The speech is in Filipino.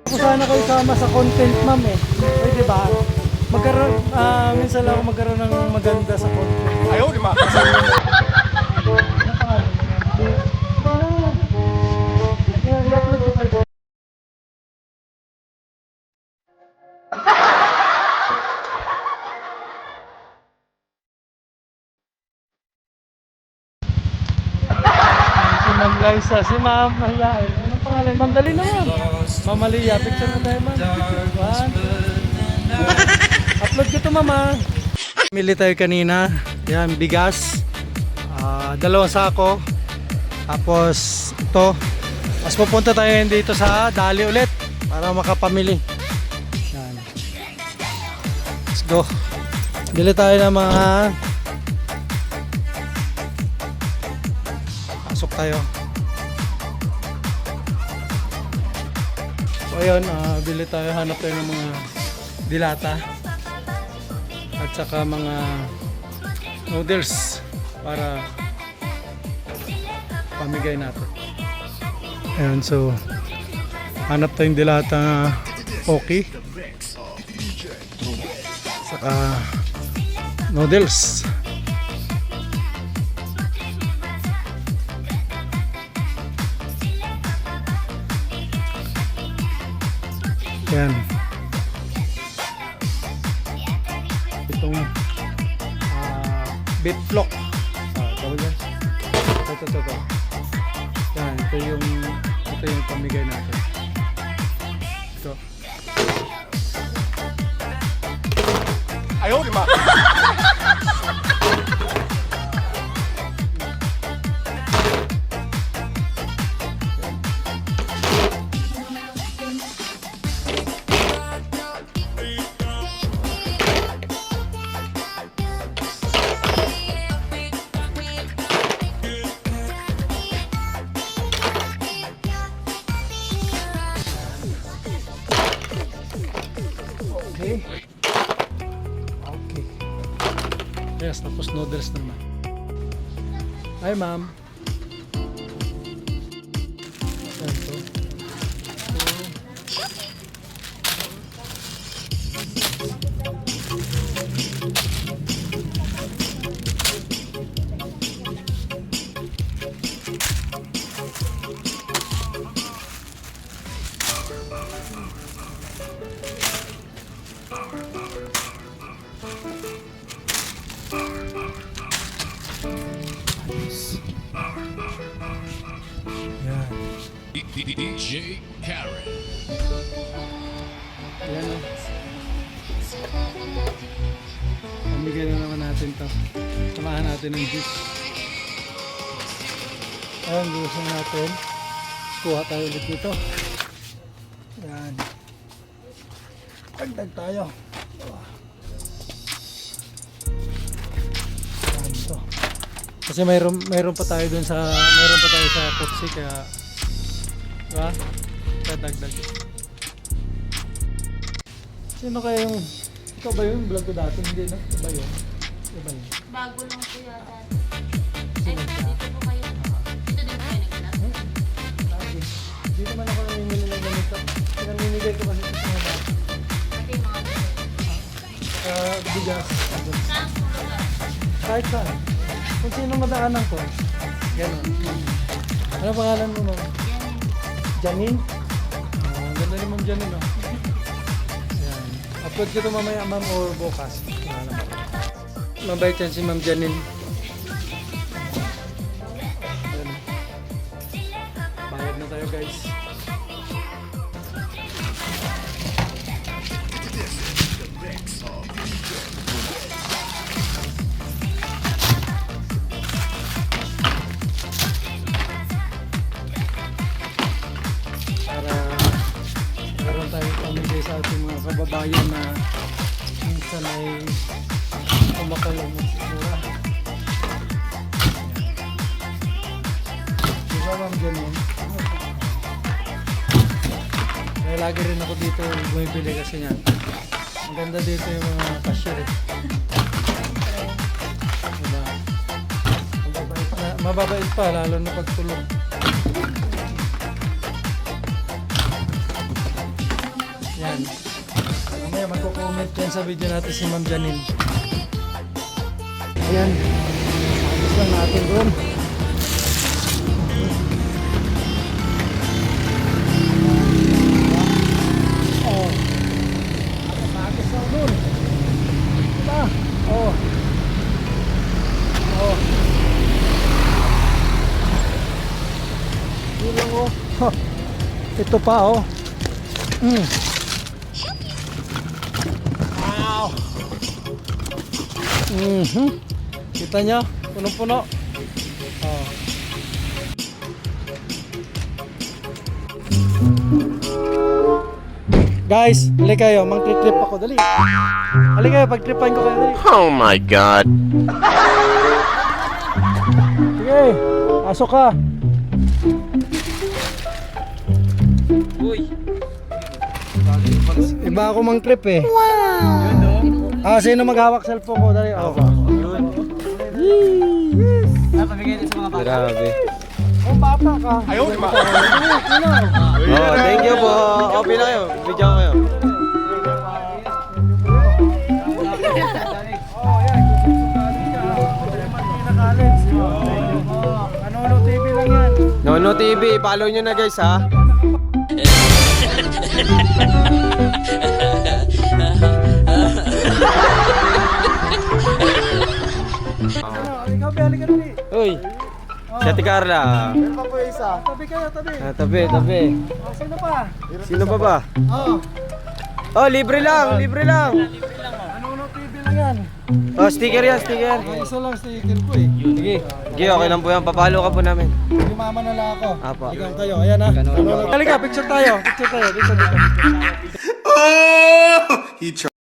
Kung sana kayo sama sa content, ma'am eh. Pwede ba? Magkaroon, minsan lang ako magkaroon ng maganda sa content. Ayaw, di ba? Si Ma'am Liza, si Ma'am Mahiyain. Anong pangalan? Ma'am, dali naman. Ma'am Malia, picture mo tayo, ma'am. One. Upload ko to, mama. Mili tayo kanina. Yan, bigas. 2 sako. Tapos, ito. Mas pupunta tayo dito sa Dali ulit para makapamili. Yan. Let's go. Bili tayo ng mga pasok tayo. So ayun, bili tayo, hanap tayo ng mga dilata at saka mga noodles para pamigay natin. Ayun, so hanap tayong dilata na okay saka noodles. Yan. Itong beef flock. Tawag yan. Ito. Yan, ito yung pamigay natin. Ito. Ayaw, di ba? Okay. Okay. Yes, tapos noodles naman. Hi, ma'am. Ito. Yan. DJ Karen. Yan o. Pamigay na naman natin to. Samahan natin ng juice. Ayan, gusto natin. Kuha tayo ulit dito. Yan. Dagdag tayo. Yan to. Kasi mayroon pa tayo dun sa Kotse kaya diba? Kaya dagdag. Sino kaya yung ikaw ba yung vlog ko dati? Hindi na? Iba yun? Iba yun? Bago lang po yata. Sino siya? Dito po kayo. Dito din po kayo nag-vlog. Lagi. Hindi naman ako namimili ng ganito. Pinamimigay ko kasi sa mga bata. Pati yung mga dito. Saka bigas. Saan po lugar? Kahit saan. Kung sino madaanan ko. Ganon. Ano pangalan mo, ma'am? Janine? Ang ganda ni Ma'am Janine, no? Ayan. Upload ko ito mamaya, ma'am, or bukas. Mabait yan si Ma'am Janine. Ayan. Bayad na tayo, guys. Para meron tayong pamigay sa ating mga kababayan na minsan ay kumakalang mura. Diba, Ma'am Janine? Kaya lagi rin ako dito bumibili kasi nga. Ang ganda dito yung mga cashier eh. Diba? Mababait pa, lalo na pagtulog. Yan. Mamaya magko-comment yan sa video natin si Ma'am Janine. Ayan. Ayos lang natin doon. Oh. Ayos lang doon. Diba? Oh. Oh. Yun lang oh. Ha. Ito pa oh. Wow. Kita nyo? Punong-puno. Oh. Guys, hali kayo. Mang-trip ako. Dali. Hali kayo. Pag-tripan ko kayo. Dali. Oh my God. Sige. Pasok ka. Iba ako mang trip eh. Wow! Ah, sino maghawak cellphone ko? Dali, ako. Grabe. Kung bata ka. Ayaw, diba? Oh, thank you po. Okay na kayo. Video ko kayo. Oh, yan. Ano TV lang yan. Nono TV, follow nyo na guys ha. Halika, halika dali. Uy, si Ate Carla. Meron pa po isa. Tabi kayo, tabi. Ah, tabi, tabi. Oh, sino pa? Sino pa ba? Oh, Oh, libre lang, libre lang. ano TV lang yan. Oh, sticker yan, sticker. Ay, isa lang sticker ko eh. Sige. Sige, okay lang po yan. Papalo ka po namin. Mama na lang ako. Apo. Ikaw kayo, ayan ha. Halika, picture tayo. Picture tayo. Dito, dito. Oh, he tried.